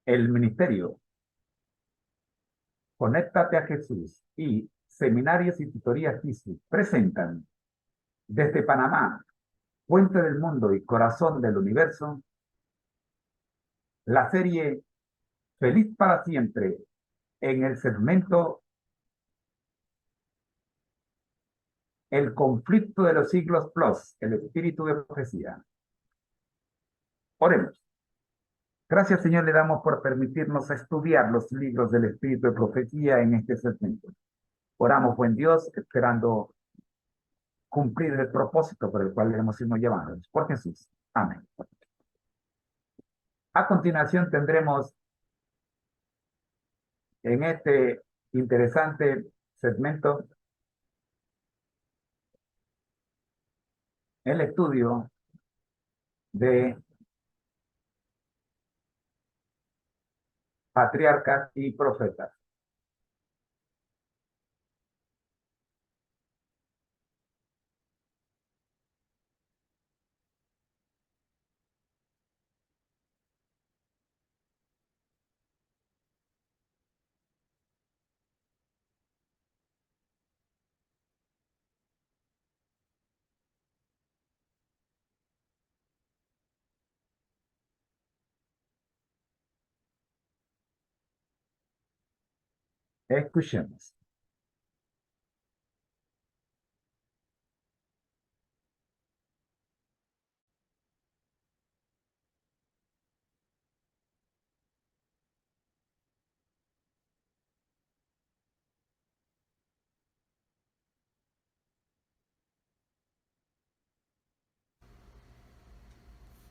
El ministerio Conéctate a Jesús y Seminarios y Tutorías Jesús presentan desde Panamá, Puente del Mundo y Corazón del Universo, la serie Feliz para Siempre en el segmento El conflicto de los siglos plus, el espíritu de profecía. Oremos. Gracias, Señor, le damos por permitirnos estudiar los libros del espíritu de profecía en este segmento. Oramos, buen Dios, esperando cumplir el propósito por el cual le hemos sido llamados. Por Jesús. Amén. A continuación tendremos en este interesante segmento el estudio de patriarcas y profetas. Escuchemos.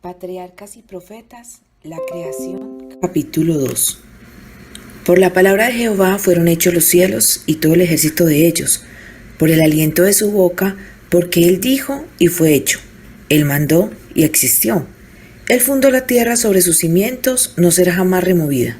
Patriarcas y Profetas, la creación, capítulo 2. Por la palabra de Jehová fueron hechos los cielos y todo el ejército de ellos, por el aliento de su boca, porque él dijo y fue hecho. Él mandó y existió. Él fundó la tierra sobre sus cimientos, no será jamás removida.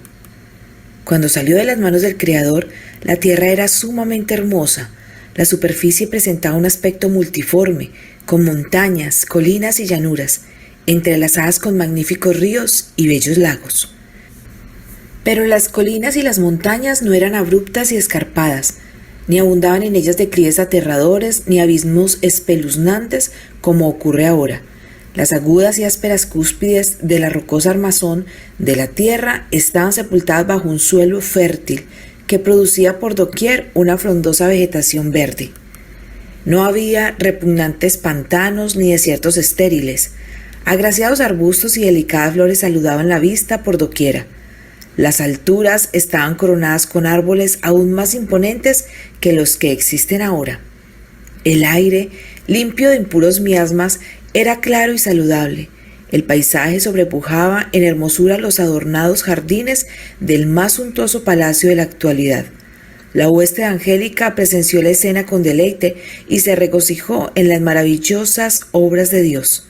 Cuando salió de las manos del Creador, la tierra era sumamente hermosa. La superficie presentaba un aspecto multiforme, con montañas, colinas y llanuras, entrelazadas con magníficos ríos y bellos lagos. Pero las colinas y las montañas no eran abruptas y escarpadas, ni abundaban en ellas declives aterradores ni abismos espeluznantes como ocurre ahora. Las agudas y ásperas cúspides de la rocosa armazón de la tierra estaban sepultadas bajo un suelo fértil que producía por doquier una frondosa vegetación verde. No había repugnantes pantanos ni desiertos estériles. Agraciados arbustos y delicadas flores saludaban la vista por doquiera. Las alturas estaban coronadas con árboles aún más imponentes que los que existen ahora. El aire, limpio de impuros miasmas, era claro y saludable. El paisaje sobrepujaba en hermosura los adornados jardines del más suntuoso palacio de la actualidad. La hueste angélica presenció la escena con deleite y se regocijó en las maravillosas obras de Dios.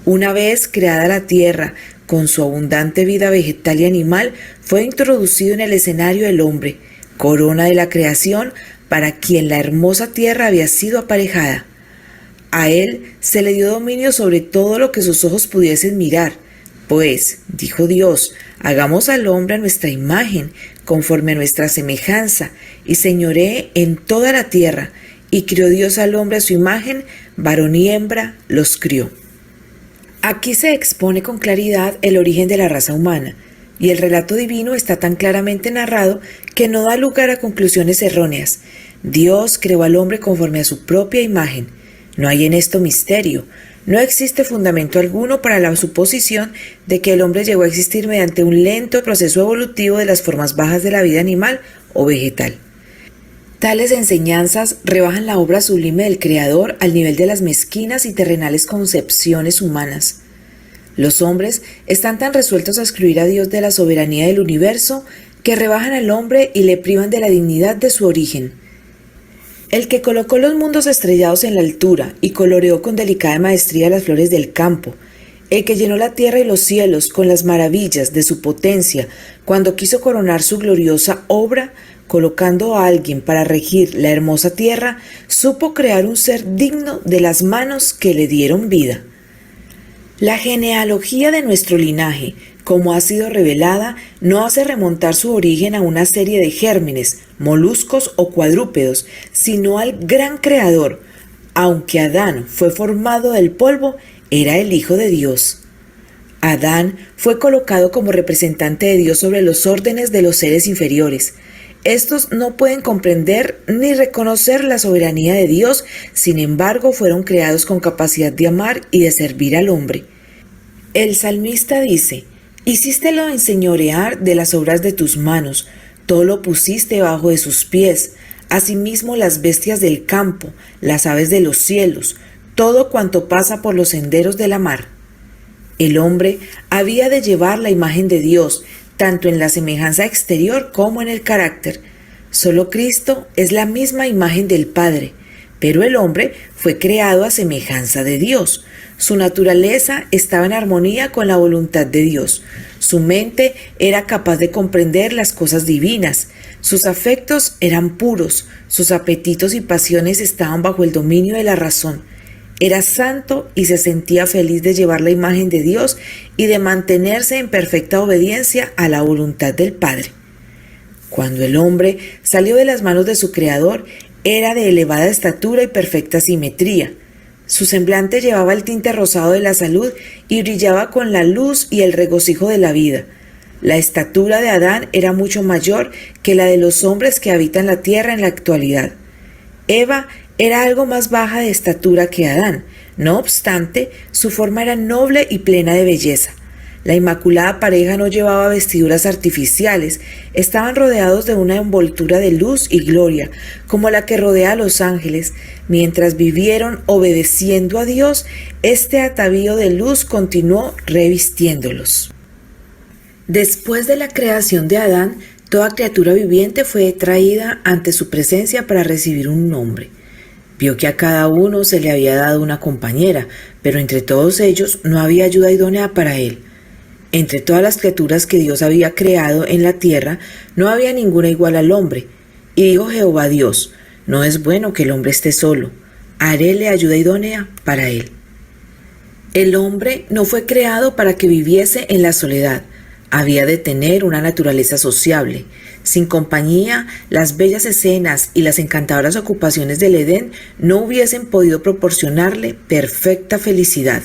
Una vez creada la tierra, con su abundante vida vegetal y animal, fue introducido en el escenario el hombre, corona de la creación, para quien la hermosa tierra había sido aparejada. A él se le dio dominio sobre todo lo que sus ojos pudiesen mirar, pues, dijo Dios, hagamos al hombre a nuestra imagen, conforme a nuestra semejanza, y señoree en toda la tierra, y crió Dios al hombre a su imagen, varón y hembra los crió. Aquí se expone con claridad el origen de la raza humana, y el relato divino está tan claramente narrado que no da lugar a conclusiones erróneas. Dios creó al hombre conforme a su propia imagen. No hay en esto misterio. No existe fundamento alguno para la suposición de que el hombre llegó a existir mediante un lento proceso evolutivo de las formas bajas de la vida animal o vegetal. Tales enseñanzas rebajan la obra sublime del Creador al nivel de las mezquinas y terrenales concepciones humanas. Los hombres están tan resueltos a excluir a Dios de la soberanía del universo que rebajan al hombre y le privan de la dignidad de su origen. El que colocó los mundos estrellados en la altura y coloreó con delicada maestría las flores del campo, el que llenó la tierra y los cielos con las maravillas de su potencia cuando quiso coronar su gloriosa obra, colocando a alguien para regir la hermosa tierra, supo crear un ser digno de las manos que le dieron vida. La genealogía de nuestro linaje, como ha sido revelada, no hace remontar su origen a una serie de gérmenes, moluscos o cuadrúpedos, sino al gran creador. Aunque Adán fue formado del polvo, era el Hijo de Dios. Adán fue colocado como representante de Dios sobre los órdenes de los seres inferiores. Estos no pueden comprender ni reconocer la soberanía de Dios, sin embargo fueron creados con capacidad de amar y de servir al hombre. El salmista dice: «Hicístelo enseñorear de las obras de tus manos, todo lo pusiste bajo de sus pies, asimismo las bestias del campo, las aves de los cielos, todo cuanto pasa por los senderos de la mar». El hombre había de llevar la imagen de Dios, tanto en la semejanza exterior como en el carácter. Solo Cristo es la misma imagen del Padre, pero el hombre fue creado a semejanza de Dios. Su naturaleza estaba en armonía con la voluntad de Dios. Su mente era capaz de comprender las cosas divinas. Sus afectos eran puros. Sus apetitos y pasiones estaban bajo el dominio de la razón. Era santo y se sentía feliz de llevar la imagen de Dios y de mantenerse en perfecta obediencia a la voluntad del Padre. Cuando el hombre salió de las manos de su Creador, era de elevada estatura y perfecta simetría. Su semblante llevaba el tinte rosado de la salud y brillaba con la luz y el regocijo de la vida. La estatura de Adán era mucho mayor que la de los hombres que habitan la tierra en la actualidad. Eva era algo más baja de estatura que Adán. No obstante, su forma era noble y plena de belleza. La inmaculada pareja no llevaba vestiduras artificiales, estaban rodeados de una envoltura de luz y gloria, como la que rodea a los ángeles. Mientras vivieron obedeciendo a Dios, este atavío de luz continuó revistiéndolos. Después de la creación de Adán, toda criatura viviente fue traída ante su presencia para recibir un nombre. Vio que a cada uno se le había dado una compañera, pero entre todos ellos no había ayuda idónea para él. Entre todas las criaturas que Dios había creado en la tierra, no había ninguna igual al hombre. Y dijo Jehová Dios: «No es bueno que el hombre esté solo, haréle ayuda idónea para él». El hombre no fue creado para que viviese en la soledad. Había de tener una naturaleza sociable. Sin compañía, las bellas escenas y las encantadoras ocupaciones del Edén no hubiesen podido proporcionarle perfecta felicidad.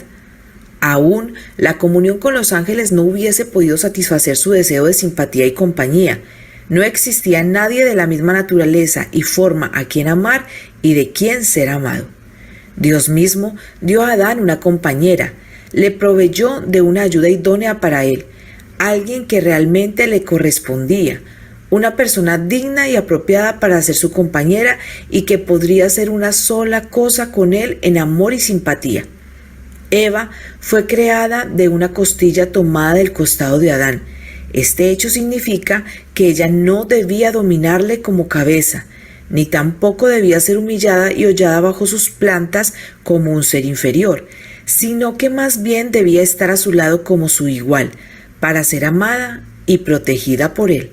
Aún la comunión con los ángeles no hubiese podido satisfacer su deseo de simpatía y compañía. No existía nadie de la misma naturaleza y forma a quien amar y de quien ser amado. Dios mismo dio a Adán una compañera, le proveyó de una ayuda idónea para él, alguien que realmente le correspondía, una persona digna y apropiada para ser su compañera y que podría hacer una sola cosa con él en amor y simpatía. Eva fue creada de una costilla tomada del costado de Adán. Este hecho significa que ella no debía dominarle como cabeza, ni tampoco debía ser humillada y hollada bajo sus plantas como un ser inferior, sino que más bien debía estar a su lado como su igual, para ser amada y protegida por él.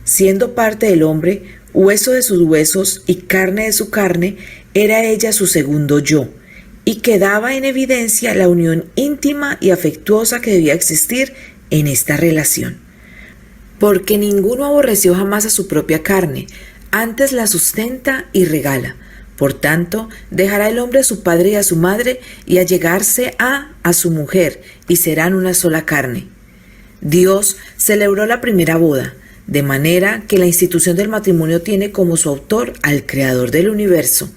Siendo parte del hombre, hueso de sus huesos y carne de su carne, era ella su segundo yo, y quedaba en evidencia la unión íntima y afectuosa que debía existir en esta relación. Porque ninguno aborreció jamás a su propia carne, antes la sustenta y regala. Por tanto, dejará el hombre a su padre y a su madre, y allegarse a su mujer, y serán una sola carne. Dios celebró la primera boda, de manera que la institución del matrimonio tiene como su autor al Creador del universo.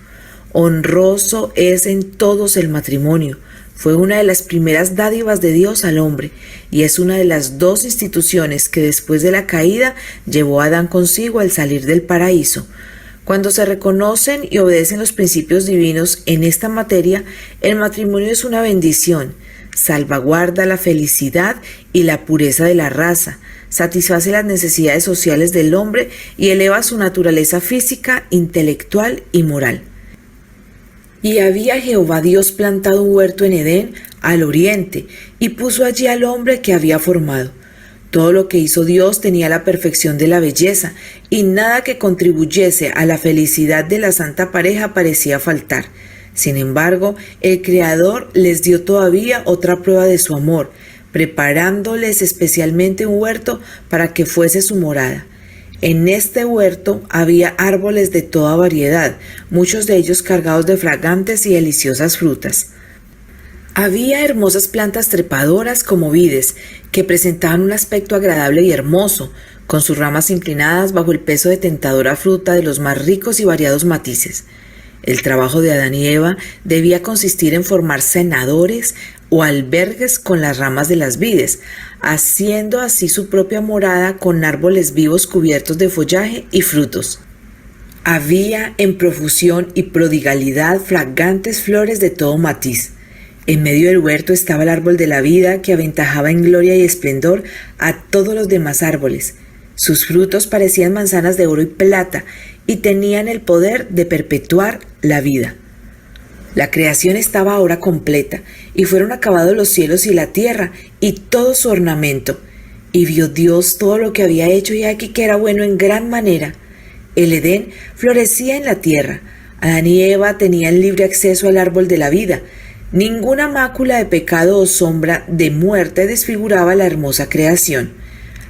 Honroso es en todos el matrimonio. Fue una de las primeras dádivas de Dios al hombre, y es una de las dos instituciones que después de la caída llevó a Adán consigo al salir del paraíso. Cuando se reconocen y obedecen los principios divinos en esta materia, el matrimonio es una bendición. Salvaguarda la felicidad y la pureza de la raza, satisface las necesidades sociales del hombre y eleva su naturaleza física, intelectual y moral. Y había Jehová Dios plantado un huerto en Edén, al oriente, y puso allí al hombre que había formado. Todo lo que hizo Dios tenía la perfección de la belleza, y nada que contribuyese a la felicidad de la santa pareja parecía faltar. Sin embargo, el Creador les dio todavía otra prueba de su amor, preparándoles especialmente un huerto para que fuese su morada. En este huerto había árboles de toda variedad, muchos de ellos cargados de fragantes y deliciosas frutas. Había hermosas plantas trepadoras como vides, que presentaban un aspecto agradable y hermoso, con sus ramas inclinadas bajo el peso de tentadora fruta de los más ricos y variados matices. El trabajo de Adán y Eva debía consistir en formar cenadores o albergues con las ramas de las vides, haciendo así su propia morada con árboles vivos cubiertos de follaje y frutos. Había en profusión y prodigalidad fragantes flores de todo matiz. En medio del huerto estaba el árbol de la vida que aventajaba en gloria y esplendor a todos los demás árboles. Sus frutos parecían manzanas de oro y plata y tenían el poder de perpetuar la vida. La creación estaba ahora completa y fueron acabados los cielos y la tierra y todo su ornamento. Y vio Dios todo lo que había hecho y aquí que era bueno en gran manera. El Edén florecía en la tierra. Adán y Eva tenían libre acceso al árbol de la vida. Ninguna mácula de pecado o sombra de muerte desfiguraba la hermosa creación.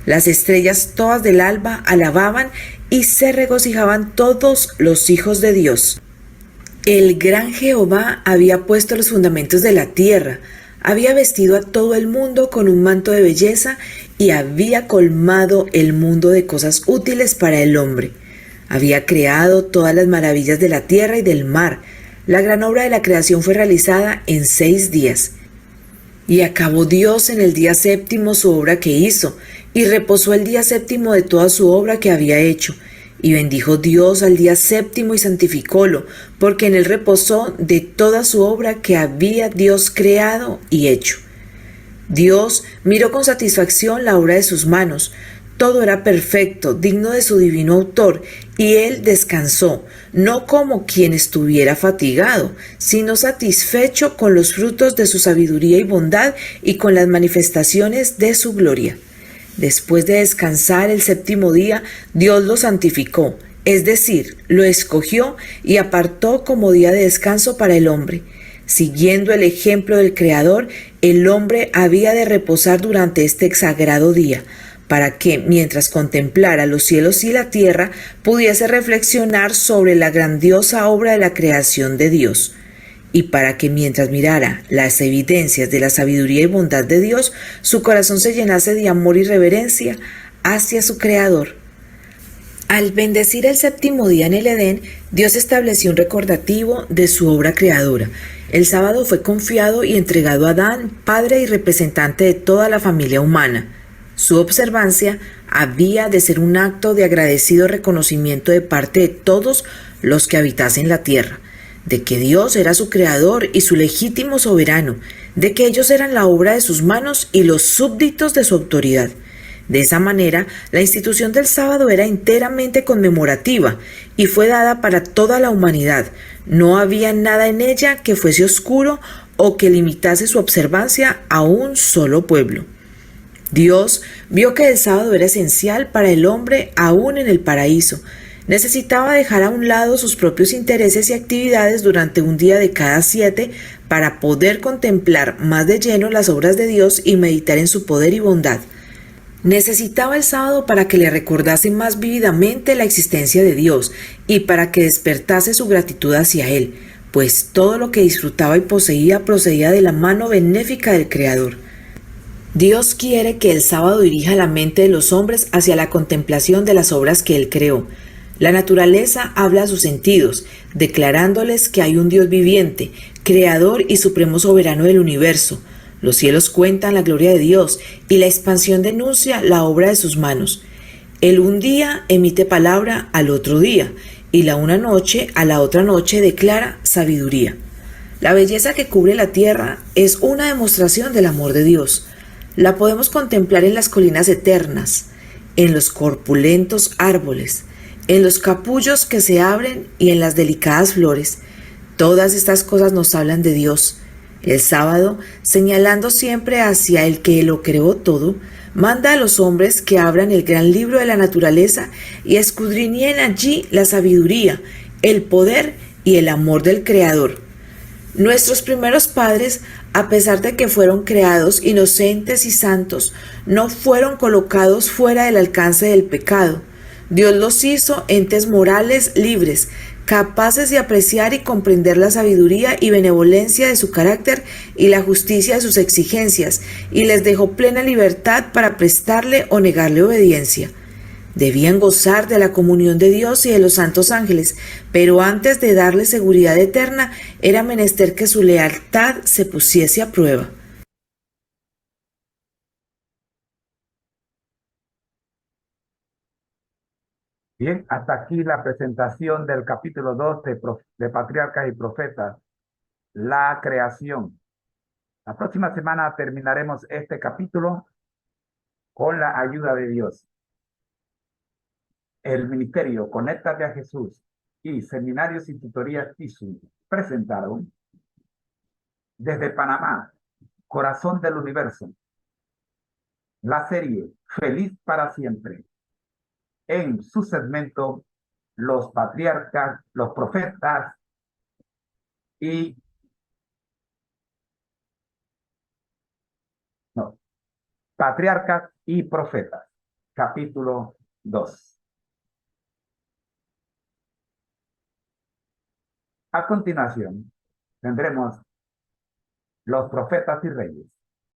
Las estrellas todas del alba alababan y se regocijaban todos los hijos de Dios. El gran Jehová había puesto los fundamentos de la tierra, había vestido a todo el mundo con un manto de belleza y había colmado el mundo de cosas útiles para el hombre. Había creado todas las maravillas de la tierra y del mar. La gran obra de la creación fue realizada en 6 días. Y acabó Dios en el día séptimo su obra que hizo, y reposó el día séptimo de toda su obra que había hecho. Y bendijo Dios al día séptimo y santificólo, porque en él reposó de toda su obra que había Dios creado y hecho. Dios miró con satisfacción la obra de sus manos. Todo era perfecto, digno de su divino autor, y él descansó, no como quien estuviera fatigado, sino satisfecho con los frutos de su sabiduría y bondad y con las manifestaciones de su gloria. Después de descansar el séptimo día, Dios lo santificó, es decir, lo escogió y apartó como día de descanso para el hombre. Siguiendo el ejemplo del Creador, el hombre había de reposar durante este sagrado día, para que, mientras contemplara los cielos y la tierra, pudiese reflexionar sobre la grandiosa obra de la creación de Dios, y para que mientras mirara las evidencias de la sabiduría y bondad de Dios, su corazón se llenase de amor y reverencia hacia su Creador. Al bendecir el séptimo día en el Edén, Dios estableció un recordativo de su obra creadora. El sábado fue confiado y entregado a Adán, padre y representante de toda la familia humana. Su observancia había de ser un acto de agradecido reconocimiento de parte de todos los que habitasen la tierra, de que Dios era su creador y su legítimo soberano, de que ellos eran la obra de sus manos y los súbditos de su autoridad. De esa manera, la institución del sábado era enteramente conmemorativa y fue dada para toda la humanidad. No había nada en ella que fuese oscuro o que limitase su observancia a un solo pueblo. Dios vio que el sábado era esencial para el hombre aún en el paraíso. Necesitaba dejar a un lado sus propios intereses y actividades durante un día de cada 7 para poder contemplar más de lleno las obras de Dios y meditar en su poder y bondad. Necesitaba el sábado para que le recordase más vívidamente la existencia de Dios y para que despertase su gratitud hacia Él, pues todo lo que disfrutaba y poseía procedía de la mano benéfica del Creador. Dios quiere que el sábado dirija la mente de los hombres hacia la contemplación de las obras que Él creó. La naturaleza habla a sus sentidos, declarándoles que hay un Dios viviente, creador y supremo soberano del universo. Los cielos cuentan la gloria de Dios y la expansión denuncia la obra de sus manos. El un día emite palabra al otro día y la una noche a la otra noche declara sabiduría. La belleza que cubre la tierra es una demostración del amor de Dios. La podemos contemplar en las colinas eternas, en los corpulentos árboles, en los capullos que se abren y en las delicadas flores. Todas estas cosas nos hablan de Dios. El sábado, señalando siempre hacia el que lo creó todo, manda a los hombres que abran el gran libro de la naturaleza y escudriñen allí la sabiduría, el poder y el amor del Creador. Nuestros primeros padres, a pesar de que fueron creados inocentes y santos, no fueron colocados fuera del alcance del pecado. Dios los hizo entes morales libres, capaces de apreciar y comprender la sabiduría y benevolencia de su carácter y la justicia de sus exigencias, y les dejó plena libertad para prestarle o negarle obediencia. Debían gozar de la comunión de Dios y de los santos ángeles, pero antes de darle seguridad eterna, era menester que su lealtad se pusiese a prueba. Bien, hasta aquí la presentación del capítulo 2 de Patriarcas y Profetas, la creación. La próxima semana terminaremos este capítulo con la ayuda de Dios. El ministerio Conéctate a Jesús y Seminarios y Tutorías ISU presentaron desde Panamá, Corazón del Universo, la serie Feliz para Siempre, en su segmento Los Patriarcas, los Profetas y no, Patriarcas y Profetas, capítulo 2. A continuación, tendremos los profetas y reyes.